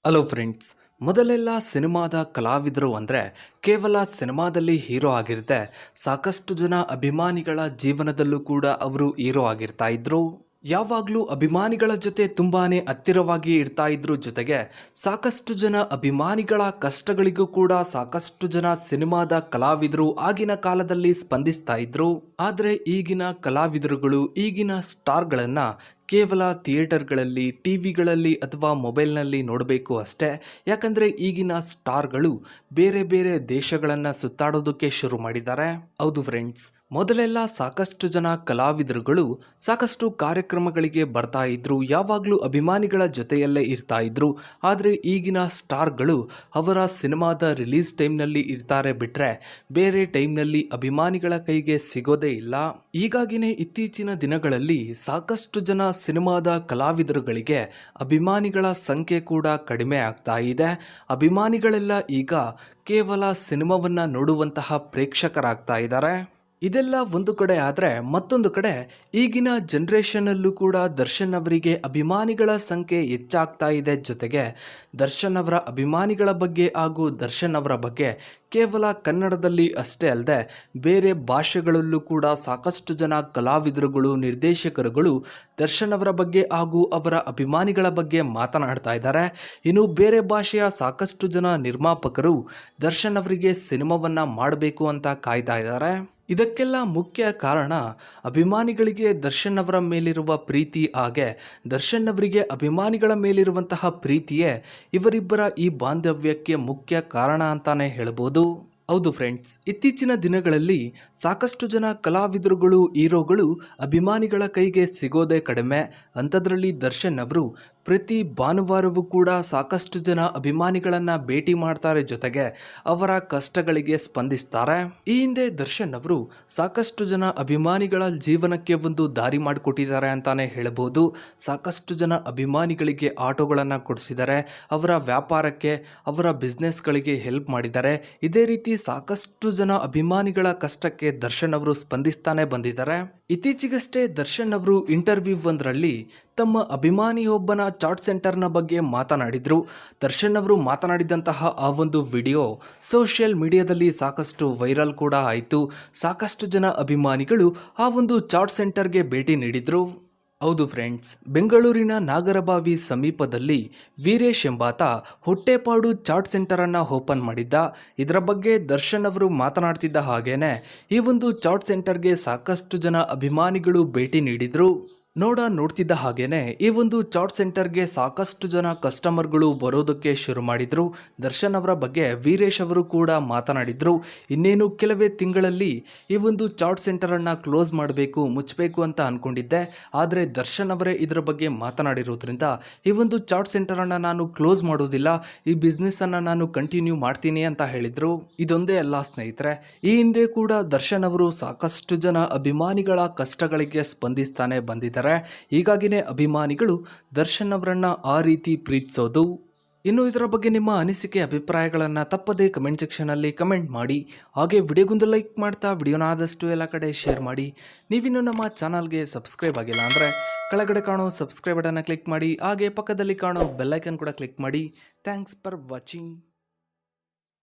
Hello friends. ಮೊದಲೆಲ್ಲ ಸಿನಿಮಾದ ಕಲಾವಿದರು ಅಂದರೆ ಕೇವಲ ಸಿನಿಮಾದಲ್ಲಿ ಹೀರೋ ಆಗಿರದೆ ಸಾಕಷ್ಟು ಜನ ಅಭಿಮಾನಿಗಳ ಜೀವನದಲ್ಲೂ ಕೂಡ ಅವರು ಹೀರೋ ಆಗಿರ್ತಾ ಇದ್ರು. ಯಾವಾಗಲೂ ಅಭಿಮಾನಿಗಳ ಜೊತೆ ತುಂಬಾನೇ ಹತ್ತಿರವಾಗಿ ಇರ್ತಾ ಇದ್ರು. ಜೊತೆಗೆ ಸಾಕಷ್ಟು ಜನ ಅಭಿಮಾನಿಗಳ ಕಷ್ಟಗಳಿಗೂ ಕೂಡ ಸಾಕಷ್ಟು ಜನ ಸಿನಿಮಾದ ಕಲಾವಿದರು ಆಗಿನ ಕಾಲದಲ್ಲಿ ಸ್ಪಂದಿಸ್ತಾ ಇದ್ರು. ಆದರೆ ಈಗಿನ ಕಲಾವಿದರುಗಳು, ಈಗಿನ ಸ್ಟಾರ್ಗಳನ್ನ ಕೇವಲ ಥಿಯೇಟರ್ಗಳಲ್ಲಿ, ಟಿವಿಗಳಲ್ಲಿ ಅಥವಾ ಮೊಬೈಲ್ನಲ್ಲಿ ನೋಡಬೇಕು ಅಷ್ಟೇ. ಯಾಕಂದರೆ ಈಗಿನ ಸ್ಟಾರ್ಗಳು ಬೇರೆ ಬೇರೆ ದೇಶಗಳನ್ನು ಸುತ್ತಾಡೋದಕ್ಕೆ ಶುರು ಮಾಡಿದ್ದಾರೆ. ಹೌದು ಫ್ರೆಂಡ್ಸ್, ಮೊದಲೆಲ್ಲ ಸಾಕಷ್ಟು ಜನ ಕಲಾವಿದರುಗಳು ಸಾಕಷ್ಟು ಕಾರ್ಯಕ್ರಮಗಳಿಗೆ ಬರ್ತಾ ಇದ್ರು, ಯಾವಾಗಲೂ ಅಭಿಮಾನಿಗಳ ಜೊತೆಯಲ್ಲೇ ಇರ್ತಾ ಇದ್ರು. ಆದರೆ ಈಗಿನ ಸ್ಟಾರ್ಗಳು ಅವರ ಸಿನಿಮಾದ ರಿಲೀಸ್ ಟೈಮ್ನಲ್ಲಿ ಇರ್ತಾರೆ ಬಿಟ್ಟರೆ ಬೇರೆ ಟೈಮ್ನಲ್ಲಿ ಅಭಿಮಾನಿಗಳ ಕೈಗೆ ಸಿಗೋದೇ ಇಲ್ಲ. ಹೀಗಾಗಿನೇ ಇತ್ತೀಚಿನ ದಿನಗಳಲ್ಲಿ ಸಾಕಷ್ಟು ಜನ ಸಿನಿಮಾದ ಕಲಾವಿದರುಗಳಿಗೆ ಅಭಿಮಾನಿಗಳ ಸಂಖ್ಯೆ ಕೂಡ ಕಡಿಮೆ ಆಗ್ತಾ ಇದೆ. ಅಭಿಮಾನಿಗಳೆಲ್ಲ ಈಗ ಕೇವಲ ಸಿನಿಮಾವನ್ನ ನೋಡುವಂತಹ ಪ್ರೇಕ್ಷಕರಾಗ್ತಾ ಇದ್ದಾರೆ. ಇದೆಲ್ಲ ಒಂದು ಕಡೆ ಆದರೆ ಮತ್ತೊಂದು ಕಡೆ ಈಗಿನ ಜನರೇಷನ್ನಲ್ಲೂ ಕೂಡ ದರ್ಶನ್ ಅವರಿಗೆ ಅಭಿಮಾನಿಗಳ ಸಂಖ್ಯೆ ಹೆಚ್ಚಾಗ್ತಾ ಇದೆ. ಜೊತೆಗೆ ದರ್ಶನ್ ಅವರ ಅಭಿಮಾನಿಗಳ ಬಗ್ಗೆ ಹಾಗೂ ದರ್ಶನ್ ಅವರ ಬಗ್ಗೆ ಕೇವಲ ಕನ್ನಡದಲ್ಲಿ ಅಷ್ಟೇ ಅಲ್ಲದೆ ಬೇರೆ ಭಾಷೆಗಳಲ್ಲೂ ಕೂಡ ಸಾಕಷ್ಟು ಜನ ಕಲಾವಿದರುಗಳು, ನಿರ್ದೇಶಕರುಗಳು ದರ್ಶನ್ ಅವರ ಬಗ್ಗೆ ಹಾಗೂ ಅವರ ಅಭಿಮಾನಿಗಳ ಬಗ್ಗೆ ಮಾತನಾಡ್ತಾ ಇದ್ದಾರೆ. ಇನ್ನು ಬೇರೆ ಭಾಷೆಯ ಸಾಕಷ್ಟು ಜನ ನಿರ್ಮಾಪಕರು ದರ್ಶನ್ ಅವರಿಗೆ ಸಿನಿಮಾವನ್ನ ಮಾಡಬೇಕು ಅಂತ ಕಾಯ್ತಾ ಇದ್ದಾರೆ. ಇದಕ್ಕೆಲ್ಲ ಮುಖ್ಯ ಕಾರಣ ಅಭಿಮಾನಿಗಳಿಗೆ ದರ್ಶನ್ ಅವರ ಮೇಲಿರುವ ಪ್ರೀತಿ, ಹಾಗೆ ದರ್ಶನ್ ಅವರಿಗೆ ಅಭಿಮಾನಿಗಳ ಮೇಲಿರುವಂತಹ ಪ್ರೀತಿಯೇ ಇವರಿಬ್ಬರ ಈ ಬಾಂಧವ್ಯಕ್ಕೆ ಮುಖ್ಯ ಕಾರಣ ಅಂತಾನೆ ಹೇಳ್ಬೋದು. ಹೌದು ಫ್ರೆಂಡ್ಸ್, ಇತ್ತೀಚಿನ ದಿನಗಳಲ್ಲಿ ಸಾಕಷ್ಟು ಜನ ಕಲಾವಿದರುಗಳು, ಹೀರೋಗಳು ಅಭಿಮಾನಿಗಳ ಕೈಗೆ ಸಿಗೋದೇ ಕಡಿಮೆ. ಅಂಥದ್ರಲ್ಲಿ ದರ್ಶನ್ ಅವರು ಪ್ರತಿ ಭಾನುವಾರವೂ ಕೂಡ ಸಾಕಷ್ಟು ಜನ ಅಭಿಮಾನಿಗಳನ್ನು ಭೇಟಿ ಮಾಡ್ತಾರೆ. ಜೊತೆಗೆ ಅವರ ಕಷ್ಟಗಳಿಗೆ ಸ್ಪಂದಿಸ್ತಾರೆ. ಈ ಹಿಂದೆ ದರ್ಶನ್ ಅವರು ಸಾಕಷ್ಟು ಜನ ಅಭಿಮಾನಿಗಳ ಜೀವನಕ್ಕೆ ಒಂದು ದಾರಿ ಮಾಡಿಕೊಟ್ಟಿದ್ದಾರೆ ಅಂತಾನೆ ಹೇಳ್ಬೋದು. ಸಾಕಷ್ಟು ಜನ ಅಭಿಮಾನಿಗಳಿಗೆ ಆಟೋಗಳನ್ನು ಕೊಡಿಸಿದ್ದಾರೆ, ಅವರ ವ್ಯಾಪಾರಕ್ಕೆ, ಅವರ ಬಿಸ್ನೆಸ್ಗಳಿಗೆ ಹೆಲ್ಪ್ ಮಾಡಿದ್ದಾರೆ. ಇದೇ ರೀತಿ ಸಾಕಷ್ಟು ಜನ ಅಭಿಮಾನಿಗಳ ಕಷ್ಟಕ್ಕೆ ದರ್ಶನ್ ಅವರು ಸ್ಪಂದಿಸ್ತಾನೆ ಬಂದಿದ್ದಾರೆ. ಇತ್ತೀಚೆಗಷ್ಟೇ ದರ್ಶನ್ ಅವರು ಇಂಟರ್ವ್ಯೂ ಒಂದರಲ್ಲಿ ತಮ್ಮ ಅಭಿಮಾನಿಯೊಬ್ಬನ ಚಾಟ್ ಸೆಂಟರ್ನ ಬಗ್ಗೆ ಮಾತನಾಡಿದ್ರು. ದರ್ಶನ್ ಅವರು ಮಾತನಾಡಿದಂತಹ ಆ ಒಂದು ವಿಡಿಯೋ ಸೋಷಿಯಲ್ ಮೀಡಿಯಾದಲ್ಲಿ ಸಾಕಷ್ಟು ವೈರಲ್ ಕೂಡ ಆಯಿತು. ಸಾಕಷ್ಟು ಜನ ಅಭಿಮಾನಿಗಳು ಆ ಒಂದು ಚಾಟ್ ಸೆಂಟರ್ಗೆ ಭೇಟಿ ನೀಡಿದ್ರು. ಹೌದು ಫ್ರೆಂಡ್ಸ್, ಬೆಂಗಳೂರಿನ ನಾಗರಬಾವಿ ಸಮೀಪದಲ್ಲಿ ವೀರೇಶ್ ಎಂಬಾತ ಹೊಟ್ಟೆಪಾಡು ಚಾಟ್ ಸೆಂಟರನ್ನು ಓಪನ್ ಮಾಡಿದ್ದ. ಇದರ ಬಗ್ಗೆ ದರ್ಶನ್ ಅವರು ಮಾತನಾಡ್ತಿದ್ದ ಹಾಗೇನೆ ಈ ಒಂದು ಚಾಟ್ ಸೆಂಟರ್ಗೆ ಸಾಕಷ್ಟು ಜನ ಅಭಿಮಾನಿಗಳು ಭೇಟಿ ನೀಡಿದ್ರು. ನೋಡ್ತಿದ್ದ ಹಾಗೇನೆ ಈ ಒಂದು ಚಾಟ್ ಸೆಂಟರ್ಗೆ ಸಾಕಷ್ಟು ಜನ ಕಸ್ಟಮರ್ಗಳು ಬರೋದಕ್ಕೆ ಶುರು ಮಾಡಿದ್ರು. ದರ್ಶನ್ ಅವರ ಬಗ್ಗೆ ವೀರೇಶ್ ಅವರು ಕೂಡ ಮಾತನಾಡಿದ್ರು. ಇನ್ನೇನು ಕೆಲವೇ ತಿಂಗಳಲ್ಲಿ ಈ ಒಂದು ಚಾಟ್ ಸೆಂಟರನ್ನು ಕ್ಲೋಸ್ ಮಾಡಬೇಕು, ಮುಚ್ಚಬೇಕು ಅಂತ ಅನ್ಕೊಂಡಿದ್ದೆ. ಆದರೆ ದರ್ಶನ್ ಅವರೇ ಇದರ ಬಗ್ಗೆ ಮಾತನಾಡಿರೋದ್ರಿಂದ ಈ ಒಂದು ಚಾಟ್ ಸೆಂಟರನ್ನು ನಾನು ಕ್ಲೋಸ್ ಮಾಡೋದಿಲ್ಲ, ಈ ಬಿಸ್ನೆಸ್ಸನ್ನು ನಾನು ಕಂಟಿನ್ಯೂ ಮಾಡ್ತೀನಿ ಅಂತ ಹೇಳಿದ್ರು. ಇದೊಂದೇ ಅಲ್ಲ ಸ್ನೇಹಿತರೆ, ಈ ಹಿಂದೆ ಕೂಡ ದರ್ಶನ್ ಅವರು ಸಾಕಷ್ಟು ಜನ ಅಭಿಮಾನಿಗಳ ಕಷ್ಟಗಳಿಗೆ ಸ್ಪಂದಿಸ್ತಾನೆ ಬಂದಿದ್ದಾರೆ. ಹೀಗಾಗಿನೇ ಅಭಿಮಾನಿಗಳು ದರ್ಶನ್ ಅವರನ್ನ ಆ ರೀತಿ ಪ್ರೀತಿಸೋದು. ಇನ್ನು ಇದರ ಬಗ್ಗೆ ನಿಮ್ಮ ಅನಿಸಿಕೆ, ಅಭಿಪ್ರಾಯಗಳನ್ನು ತಪ್ಪದೇ ಕಮೆಂಟ್ ಸೆಕ್ಷನಲ್ಲಿ ಕಮೆಂಟ್ ಮಾಡಿ. ಹಾಗೆ ವಿಡಿಯೋಗೊಂದು ಲೈಕ್ ಮಾಡ್ತಾ ವಿಡಿಯೋನ ಆದಷ್ಟು ಎಲ್ಲ ಕಡೆ ಶೇರ್ ಮಾಡಿ. ನೀವಿನ್ನು ನಮ್ಮ ಚಾನಲ್ಗೆ ಸಬ್ಸ್ಕ್ರೈಬ್ ಆಗಿಲ್ಲ ಅಂದರೆ ಕೆಳಗಡೆ ಕಾಣೋ ಸಬ್ಸ್ಕ್ರೈಬ್ ಬಟನ್ನ ಕ್ಲಿಕ್ ಮಾಡಿ. ಹಾಗೆ ಪಕ್ಕದಲ್ಲಿ ಕಾಣೋ ಬೆಲ್ ಐಕನ್ ಕೂಡ ಕ್ಲಿಕ್ ಮಾಡಿ. Thanks for watching.